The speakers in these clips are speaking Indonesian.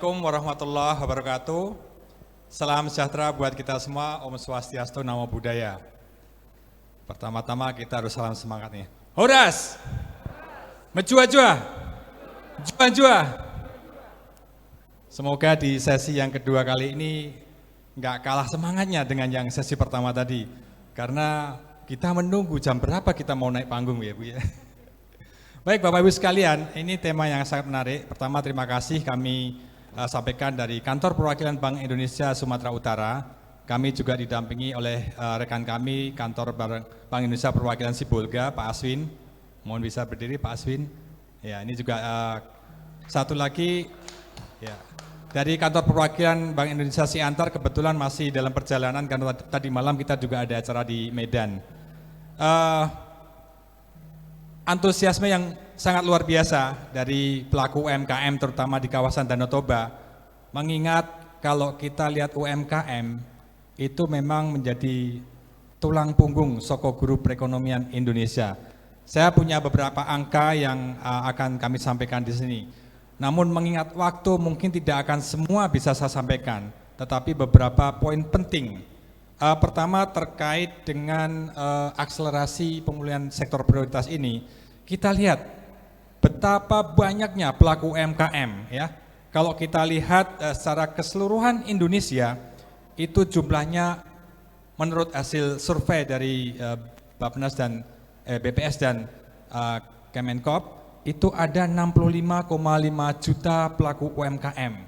Assalamualaikum warahmatullahi wabarakatuh. Salam sejahtera buat kita semua. Om Swastiastu, Namo Buddhaya. Pertama-tama kita harus salam semangat nih. Horas, menjua-jua, jua-jua. Semoga di sesi yang kedua kali ini nggak kalah semangatnya dengan yang sesi pertama tadi. Karena kita menunggu jam berapa kita mau naik panggung ya Bu ya. Baik Bapak Ibu sekalian, ini tema yang sangat menarik. Pertama terima kasih kami sampaikan dari Kantor Perwakilan Bank Indonesia Sumatera Utara. Kami juga didampingi oleh rekan kami Kantor Bank Indonesia Perwakilan Sibolga, Pak Aswin. Mohon bisa berdiri Pak Aswin. Ya, ini juga satu lagi ya, dari Kantor Perwakilan Bank Indonesia Siantar kebetulan masih dalam perjalanan karena tadi malam kita juga ada acara di Medan. Antusiasme yang sangat luar biasa dari pelaku UMKM terutama di kawasan Danau Toba, mengingat kalau kita lihat UMKM itu memang menjadi tulang punggung soko guru perekonomian Indonesia. Saya punya beberapa angka yang akan kami sampaikan di sini. Namun mengingat waktu mungkin tidak akan semua bisa saya sampaikan, tetapi beberapa poin penting. Pertama terkait dengan akselerasi pemulihan sektor prioritas ini, kita lihat betapa banyaknya pelaku UMKM ya. Kalau kita lihat secara keseluruhan Indonesia itu jumlahnya menurut hasil survei dari Bappenas dan BPS dan Kemenkop itu ada 65,5 juta pelaku UMKM.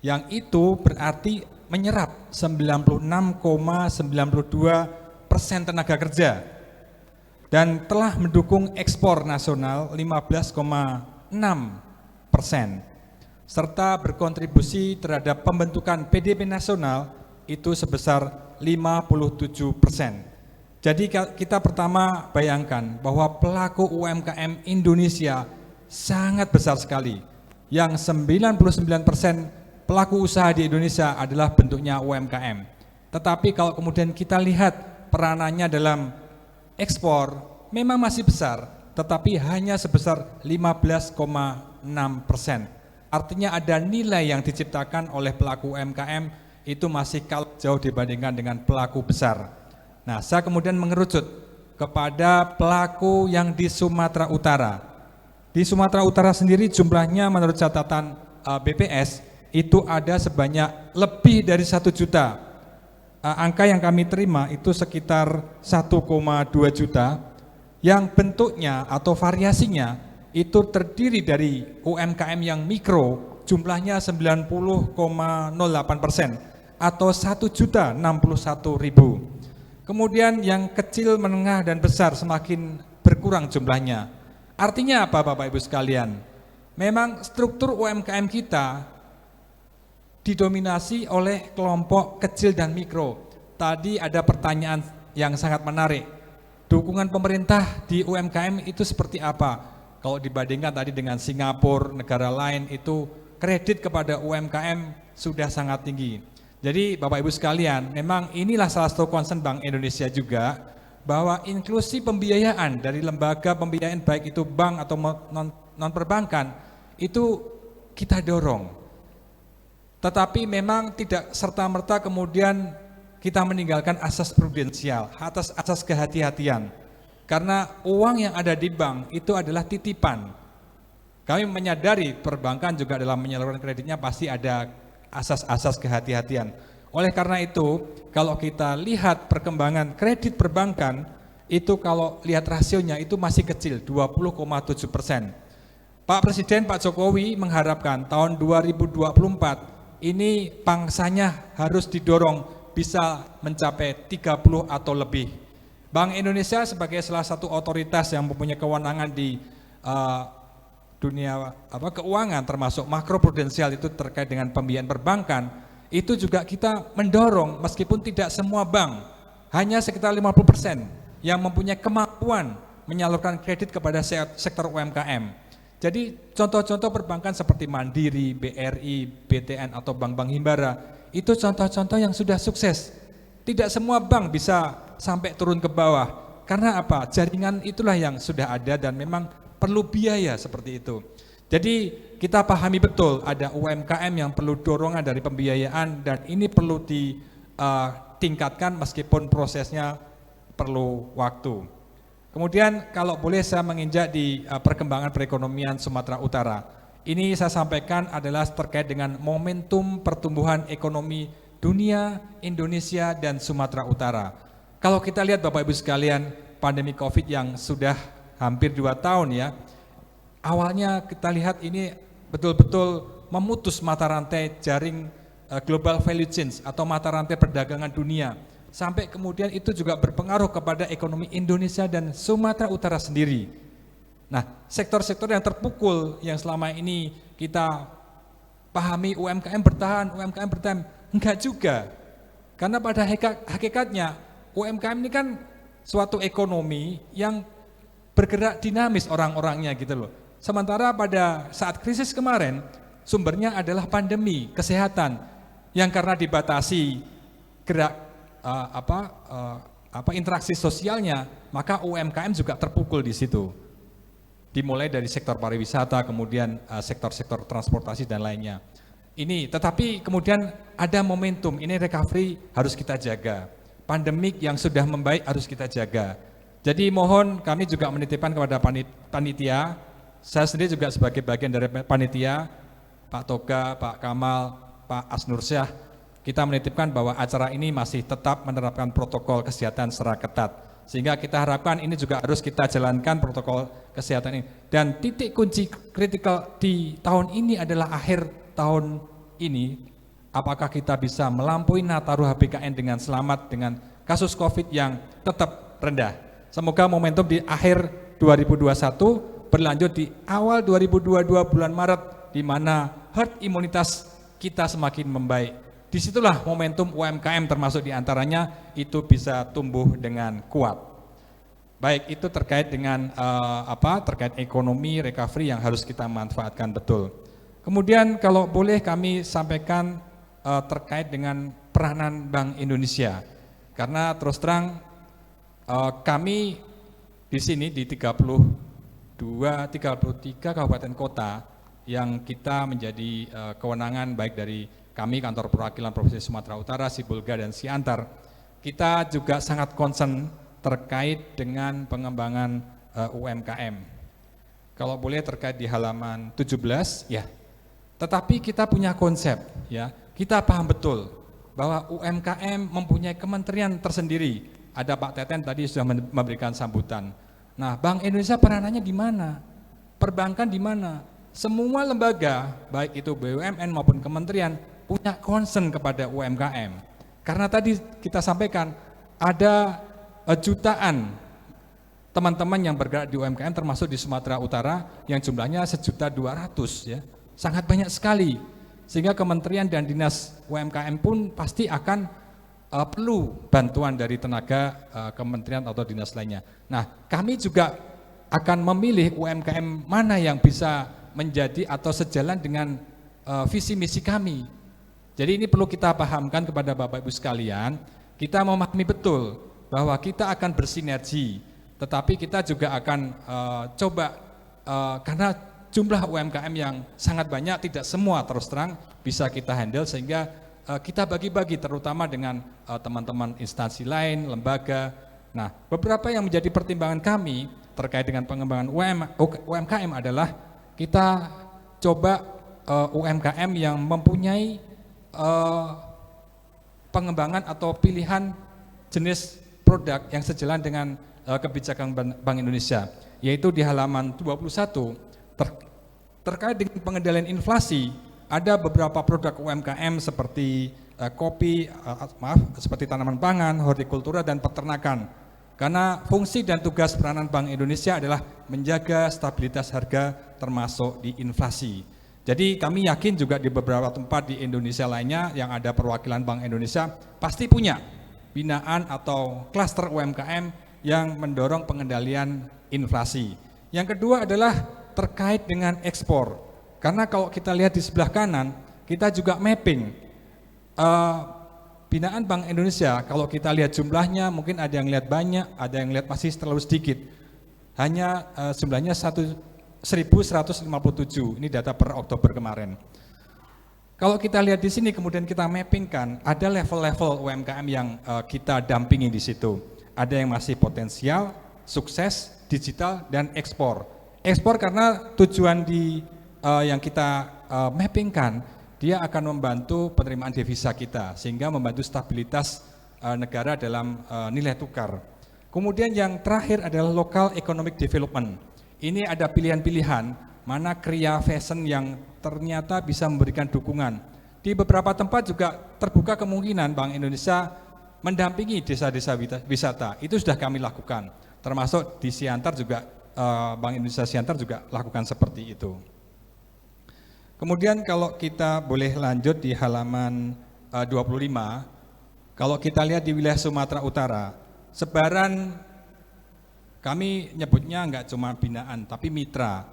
Yang itu berarti menyerap 96,92% tenaga kerja dan telah mendukung ekspor nasional 15,6%, serta berkontribusi terhadap pembentukan PDB nasional itu sebesar 57%. Jadi kita pertama bayangkan bahwa pelaku UMKM Indonesia sangat besar sekali, yang 99% pelaku usaha di Indonesia adalah bentuknya UMKM. Tetapi kalau kemudian kita lihat peranannya dalam ekspor memang masih besar, tetapi hanya sebesar 15,6%. Artinya ada nilai yang diciptakan oleh pelaku UMKM itu masih kalah jauh dibandingkan dengan pelaku besar. Nah, saya kemudian mengerucut kepada pelaku yang di Sumatera Utara. Di Sumatera Utara sendiri jumlahnya menurut catatan BPS itu ada sebanyak lebih dari 1 juta. Angka yang kami terima itu sekitar 1,2 juta yang bentuknya atau variasinya itu terdiri dari UMKM yang mikro jumlahnya 90,08% atau 1.061.000. Kemudian yang kecil, menengah dan besar semakin berkurang jumlahnya. Artinya apa Bapak Ibu sekalian? Memang struktur UMKM kita didominasi oleh kelompok kecil dan mikro. Tadi ada pertanyaan yang sangat menarik. Dukungan pemerintah di UMKM itu seperti apa? Kalau dibandingkan tadi dengan Singapura, negara lain itu kredit kepada UMKM sudah sangat tinggi. Jadi Bapak Ibu sekalian, memang inilah salah satu concern Bank Indonesia juga, bahwa inklusi pembiayaan dari lembaga pembiayaan baik itu bank atau non perbankan itu kita dorong. Tetapi memang tidak serta-merta kemudian kita meninggalkan asas prudensial, asas kehati-hatian. Karena uang yang ada di bank itu adalah titipan. Kami menyadari perbankan juga dalam menyalurkan kreditnya pasti ada asas-asas kehati-hatian. Oleh karena itu, kalau kita lihat perkembangan kredit perbankan, itu kalau lihat rasionya itu masih kecil, 20,7%. Pak Presiden, Pak Jokowi mengharapkan tahun 2024 ini pangsanya harus didorong bisa mencapai 30 atau lebih. Bank Indonesia sebagai salah satu otoritas yang mempunyai kewenangan di dunia keuangan termasuk makroprudensial itu terkait dengan pembiayaan perbankan, itu juga kita mendorong meskipun tidak semua bank, hanya sekitar 50% yang mempunyai kemampuan menyalurkan kredit kepada sektor UMKM. Jadi contoh-contoh perbankan seperti Mandiri, BRI, BTN atau bank-bank himbara itu contoh-contoh yang sudah sukses. Tidak semua bank bisa sampai turun ke bawah. Karena apa? Jaringan itulah yang sudah ada dan memang perlu biaya seperti itu. Jadi kita pahami betul ada UMKM yang perlu dorongan dari pembiayaan dan ini perlu ditingkatkan meskipun prosesnya perlu waktu. Kemudian kalau boleh saya menginjak di perkembangan perekonomian Sumatera Utara. Ini saya sampaikan adalah terkait dengan momentum pertumbuhan ekonomi dunia, Indonesia, dan Sumatera Utara. Kalau kita lihat Bapak Ibu sekalian, pandemi COVID yang sudah hampir 2 tahun ya, awalnya kita lihat ini betul-betul memutus mata rantai jaring global value chain atau mata rantai perdagangan dunia. Sampai kemudian itu juga berpengaruh kepada ekonomi Indonesia dan Sumatera Utara sendiri. Nah, sektor-sektor yang terpukul yang selama ini kita pahami UMKM bertahan, enggak juga. Karena pada hakikatnya UMKM ini kan suatu ekonomi yang bergerak dinamis orang-orangnya gitu loh. Sementara pada saat krisis kemarin sumbernya adalah pandemi kesehatan yang karena dibatasi gerak interaksi sosialnya, maka UMKM juga terpukul di situ. Dimulai dari sektor pariwisata, kemudian sektor-sektor transportasi dan lainnya. Tetapi kemudian ada momentum, ini recovery harus kita jaga. Pandemik yang sudah membaik harus kita jaga. Jadi mohon kami juga menitipkan kepada panitia, saya sendiri juga sebagai bagian dari panitia, Pak Toga, Pak Kamal, Pak Asnursyah, kita menitipkan bahwa acara ini masih tetap menerapkan protokol kesehatan secara ketat. Sehingga kita harapkan ini juga harus kita jalankan protokol kesehatan ini. Dan titik kunci kritikal di tahun ini adalah akhir tahun ini, apakah kita bisa melampaui Nataru HBKN dengan selamat dengan kasus COVID yang tetap rendah. Semoga momentum di akhir 2021 berlanjut di awal 2022 bulan Maret, di mana herd imunitas kita semakin membaik. Disitulah momentum UMKM termasuk diantaranya itu bisa tumbuh dengan kuat. Baik, itu terkait dengan terkait ekonomi recovery yang harus kita manfaatkan betul. Kemudian kalau boleh kami sampaikan terkait dengan peranan Bank Indonesia, karena terus terang kami di sini di 33 kabupaten kota yang kita menjadi kewenangan baik dari kami Kantor Perwakilan Provinsi Sumatera Utara, Sibolga dan Siantar, kita juga sangat concern terkait dengan pengembangan UMKM. Kalau boleh terkait di halaman 17, ya. Tetapi kita punya konsep, ya. Kita paham betul bahwa UMKM mempunyai kementerian tersendiri. Ada Pak Teten tadi sudah memberikan sambutan. Nah, Bank Indonesia peranannya di mana? Perbankan di mana? Semua lembaga, baik itu BUMN maupun kementerian, punya concern kepada UMKM. Karena tadi kita sampaikan ada jutaan teman-teman yang bergerak di UMKM termasuk di Sumatera Utara yang jumlahnya 1.200.000 ya. Sangat banyak sekali. Sehingga kementerian dan dinas UMKM pun pasti akan perlu bantuan dari tenaga kementerian atau dinas lainnya. Nah, kami juga akan memilih UMKM mana yang bisa menjadi atau sejalan dengan visi misi kami. Jadi ini perlu kita pahamkan kepada Bapak Ibu sekalian, kita memahami betul bahwa kita akan bersinergi, tetapi kita juga akan karena jumlah UMKM yang sangat banyak, tidak semua terus terang bisa kita handle, sehingga kita bagi-bagi terutama dengan teman-teman instansi lain, lembaga. Nah, beberapa yang menjadi pertimbangan kami terkait dengan pengembangan UMKM adalah kita coba UMKM yang mempunyai pengembangan atau pilihan jenis produk yang sejalan dengan kebijakan Bank Indonesia, yaitu di halaman 21 terkait dengan pengendalian inflasi. Ada beberapa produk UMKM seperti kopi, seperti tanaman pangan, hortikultura dan peternakan. Karena fungsi dan tugas peranan Bank Indonesia adalah menjaga stabilitas harga termasuk di inflasi. Jadi kami yakin juga di beberapa tempat di Indonesia lainnya yang ada perwakilan Bank Indonesia pasti punya binaan atau klaster UMKM yang mendorong pengendalian inflasi. Yang kedua adalah terkait dengan ekspor. Karena kalau kita lihat di sebelah kanan, kita juga mapping binaan Bank Indonesia. Kalau kita lihat jumlahnya mungkin ada yang lihat banyak, ada yang lihat masih terlalu sedikit. Hanya jumlahnya 1 1.157, ini data per Oktober kemarin. Kalau kita lihat di sini kemudian kita mappingkan, ada level-level UMKM yang kita dampingi di situ. Ada yang masih potensial, sukses, digital, dan ekspor. Ekspor karena tujuan yang kita mappingkan, dia akan membantu penerimaan devisa kita, sehingga membantu stabilitas negara dalam nilai tukar. Kemudian yang terakhir adalah local economic development. Ini ada pilihan-pilihan, mana Kria Fashion yang ternyata bisa memberikan dukungan. Di beberapa tempat juga terbuka kemungkinan Bank Indonesia mendampingi desa-desa wisata. Itu sudah kami lakukan. Termasuk di Siantar juga, Bank Indonesia Siantar juga lakukan seperti itu. Kemudian kalau kita boleh lanjut di halaman 25, kalau kita lihat di wilayah Sumatera Utara, sebaran kami nyebutnya enggak cuma binaan, tapi mitra.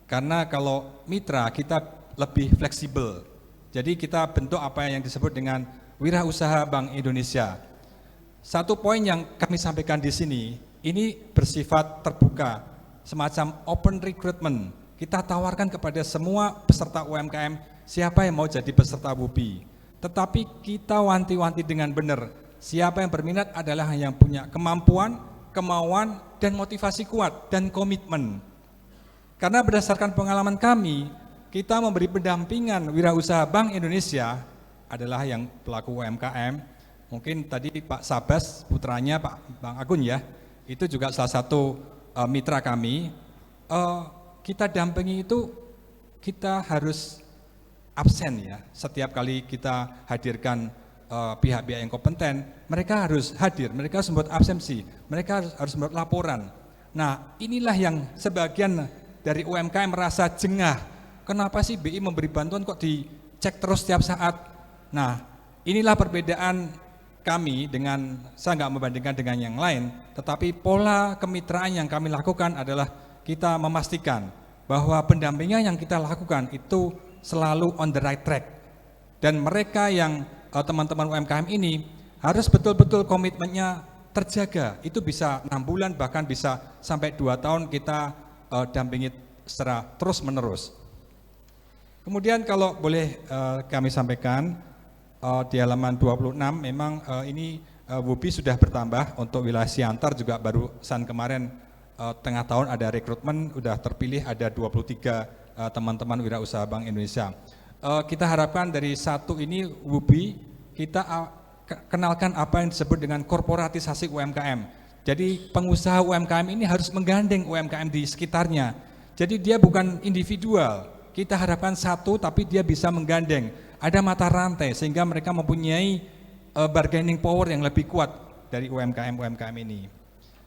Karena kalau mitra kita lebih fleksibel. Jadi kita bentuk apa yang disebut dengan wirausaha Bank Indonesia. Satu poin yang kami sampaikan di sini, ini bersifat terbuka, semacam open recruitment. Kita tawarkan kepada semua peserta UMKM siapa yang mau jadi peserta WUBI. Tetapi kita wanti-wanti dengan benar, siapa yang berminat adalah yang punya kemampuan, kemauan, dan motivasi kuat, dan komitmen. Karena berdasarkan pengalaman kami, kita memberi pendampingan wirausaha Bank Indonesia adalah yang pelaku UMKM. Mungkin tadi Pak Sabas, putranya Pak Bang Agun ya, itu juga salah satu mitra kami. Kita dampingi itu, kita harus absen ya. Setiap kali kita hadirkan pihak-pihak yang kompeten, mereka harus hadir, mereka harus membuat absensi, mereka harus membuat laporan. Nah, inilah yang sebagian dari UMKM merasa jengah. Kenapa sih BI memberi bantuan kok dicek terus setiap saat? Nah, inilah perbedaan kami dengan, saya nggak membandingkan dengan yang lain, tetapi pola kemitraan yang kami lakukan adalah kita memastikan bahwa pendampingan yang kita lakukan itu selalu on the right track. Dan mereka yang teman-teman UMKM ini harus betul-betul komitmennya terjaga. Itu bisa 6 bulan, bahkan bisa sampai 2 tahun kita dampingi secara terus-menerus. Kemudian kalau boleh kami sampaikan, di halaman 26 memang ini WUBI sudah bertambah untuk wilayah Siantar juga barusan kemarin tengah tahun ada rekrutmen, sudah terpilih ada 23 teman-teman wirausaha Bank Indonesia. Kita harapkan dari satu ini WUBI kita kenalkan apa yang disebut dengan korporatisasi UMKM. Jadi pengusaha UMKM ini harus menggandeng UMKM di sekitarnya. Jadi dia bukan individual, kita harapkan satu tapi dia bisa menggandeng. Ada mata rantai sehingga mereka mempunyai bargaining power yang lebih kuat dari UMKM ini.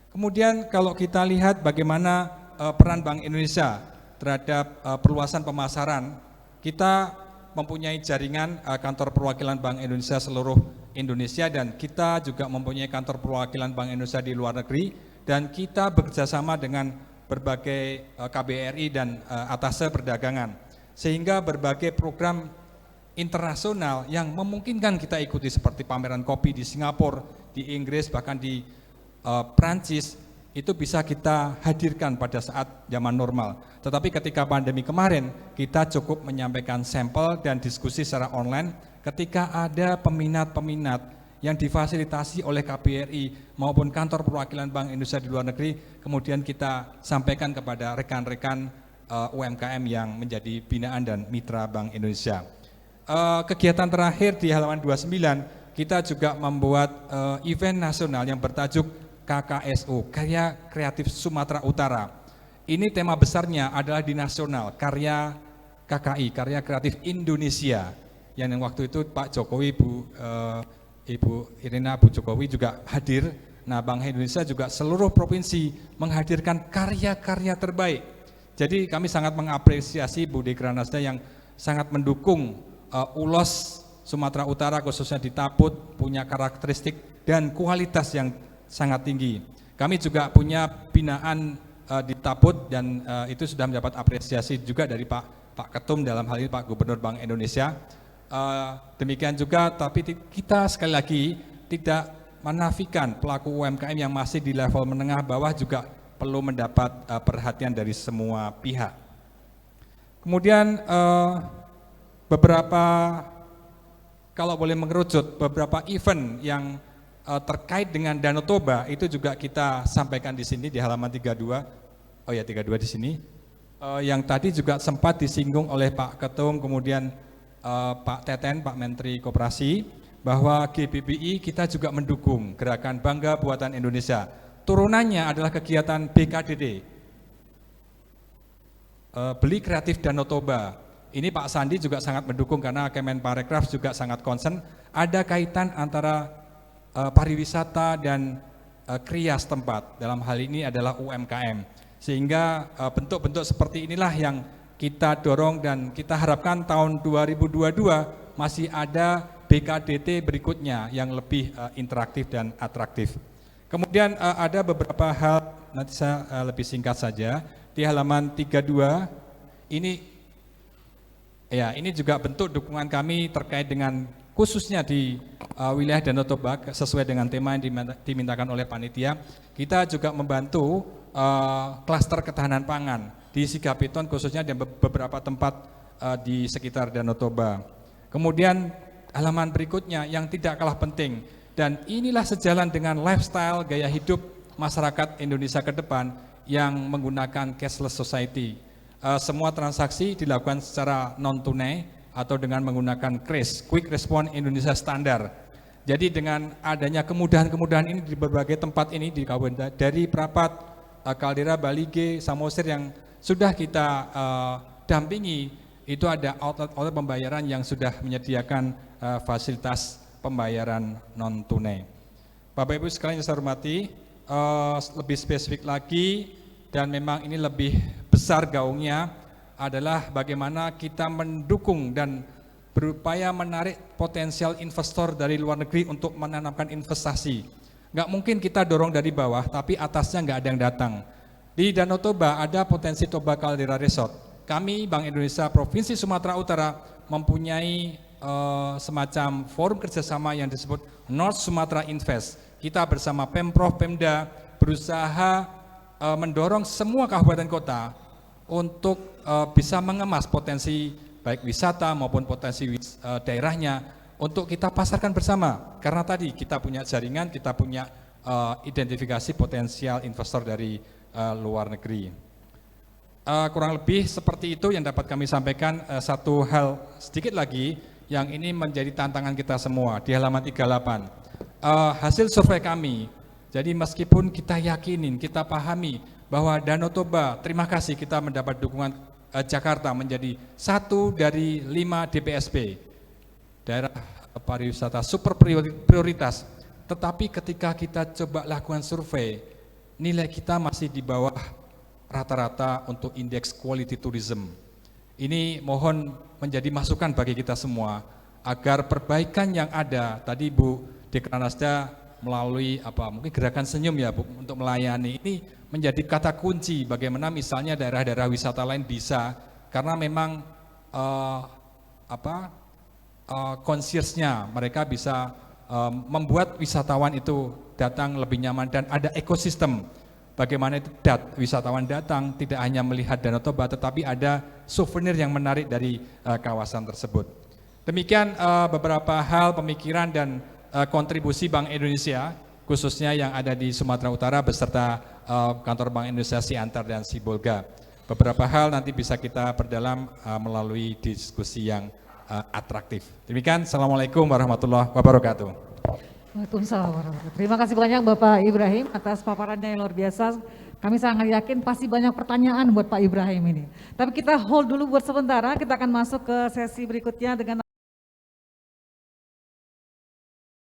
Kemudian kalau kita lihat bagaimana peran Bank Indonesia terhadap perluasan pemasaran, kita mempunyai jaringan kantor perwakilan Bank Indonesia seluruh Indonesia, dan kita juga mempunyai kantor perwakilan Bank Indonesia di luar negeri, dan kita bekerjasama dengan berbagai KBRI dan Atase Perdagangan, sehingga berbagai program internasional yang memungkinkan kita ikuti seperti pameran kopi di Singapura, di Inggris, bahkan di Prancis, itu bisa kita hadirkan pada saat zaman normal. Tetapi ketika pandemi kemarin, kita cukup menyampaikan sampel dan diskusi secara online. Ketika ada peminat-peminat yang difasilitasi oleh KBRI maupun kantor perwakilan Bank Indonesia di luar negeri, kemudian kita sampaikan kepada rekan-rekan UMKM yang menjadi binaan dan mitra Bank Indonesia. Kegiatan terakhir di halaman 29, kita juga membuat event nasional yang bertajuk KKSU, Karya Kreatif Sumatera Utara. Ini tema besarnya adalah di nasional, karya KKI, Karya Kreatif Indonesia, yang waktu itu Pak Jokowi, Ibu Irina, Bu Jokowi juga hadir. Nah, Bank Indonesia juga seluruh provinsi menghadirkan karya-karya terbaik. Jadi kami sangat mengapresiasi Bu Dekranasda yang sangat mendukung ULOS Sumatera Utara, khususnya di Taput, punya karakteristik dan kualitas yang sangat tinggi. Kami juga punya binaan di Taput, dan itu sudah mendapat apresiasi juga dari Pak Ketum, dalam hal ini Pak Gubernur Bank Indonesia. Demikian juga, tapi kita sekali lagi tidak menafikan pelaku UMKM yang masih di level menengah bawah juga perlu mendapat perhatian dari semua pihak. Kemudian beberapa, kalau boleh mengerucut, beberapa event yang terkait dengan Danau Toba itu juga kita sampaikan di sini di halaman 32. Oh ya, 32 di sini. Yang tadi juga sempat disinggung oleh Pak Ketum, kemudian Pak Teten, Pak Menteri Koperasi, bahwa GBBI kita juga mendukung gerakan Bangga Buatan Indonesia. Turunannya adalah kegiatan BKDD, Beli Kreatif Danau Toba. Ini Pak Sandi juga sangat mendukung karena Kemenparekraf juga sangat concern. Ada kaitan antara pariwisata dan kria setempat. Dalam hal ini adalah UMKM. Sehingga bentuk-bentuk seperti inilah yang kita dorong dan kita harapkan tahun 2022 masih ada BKDT berikutnya yang lebih interaktif dan atraktif. Kemudian ada beberapa hal, nanti saya lebih singkat saja. Di halaman 32, ini juga bentuk dukungan kami terkait dengan khususnya di wilayah Danau Toba sesuai dengan tema yang dimintakan oleh panitia. Kita juga membantu klaster ketahanan pangan di Sigapiton khususnya dan beberapa tempat di sekitar Danau Toba. Kemudian halaman berikutnya yang tidak kalah penting, dan inilah sejalan dengan lifestyle gaya hidup masyarakat Indonesia ke depan yang menggunakan cashless society. Semua transaksi dilakukan secara non-tunai atau dengan menggunakan KRIS, Quick Response Indonesia Standard. Jadi dengan adanya kemudahan-kemudahan ini di berbagai tempat ini di Kabupaten dari Prapat, Kaldera, Balige, Samosir yang sudah kita dampingi, itu ada outlet pembayaran yang sudah menyediakan fasilitas pembayaran non-tunai. Bapak Ibu sekalian yang saya hormati, lebih spesifik lagi dan memang ini lebih besar gaungnya adalah bagaimana kita mendukung dan berupaya menarik potensial investor dari luar negeri untuk menanamkan investasi. Nggak mungkin kita dorong dari bawah tapi atasnya nggak ada yang datang. Di Danau Toba ada potensi Toba Caldera Resort. Kami Bank Indonesia Provinsi Sumatera Utara mempunyai semacam forum kerjasama yang disebut North Sumatra Invest. Kita bersama Pemprov, Pemda berusaha mendorong semua kabupaten kota untuk bisa mengemas potensi baik wisata maupun potensi daerahnya untuk kita pasarkan bersama. Karena tadi kita punya jaringan, kita punya identifikasi potensial investor dari luar negeri. Kurang lebih seperti itu yang dapat kami sampaikan. Satu hal sedikit lagi yang ini menjadi tantangan kita semua di halaman 38. Hasil survei kami, jadi meskipun kita yakinin, kita pahami bahwa Danau Toba, terima kasih kita mendapat dukungan Jakarta menjadi 1 dari 5 DPSP, daerah pariwisata super prioritas. Tetapi ketika kita coba lakukan survei, nilai kita masih di bawah rata-rata untuk indeks quality tourism. Ini mohon menjadi masukan bagi kita semua agar perbaikan yang ada, tadi Bu Dekranasda melalui mungkin gerakan senyum ya Bu untuk melayani, ini menjadi kata kunci bagaimana misalnya daerah-daerah wisata lain bisa, karena memang concierge-nya mereka bisa membuat wisatawan itu datang lebih nyaman dan ada ekosistem. Bagaimana itu wisatawan datang tidak hanya melihat Danau Toba tetapi ada souvenir yang menarik dari kawasan tersebut. Demikian beberapa hal pemikiran dan kontribusi Bank Indonesia khususnya yang ada di Sumatera Utara beserta kantor Bank Indonesia Siantar dan Sibolga. Beberapa hal nanti bisa kita perdalam melalui diskusi yang atraktif. Demikian, Assalamualaikum warahmatullahi wabarakatuh. Waalaikumsalam warahmatullahi. Terima kasih banyak Bapak Ibrahim atas paparannya yang luar biasa. Kami sangat yakin pasti banyak pertanyaan buat Pak Ibrahim ini. Tapi kita hold dulu buat sementara, kita akan masuk ke sesi berikutnya dengan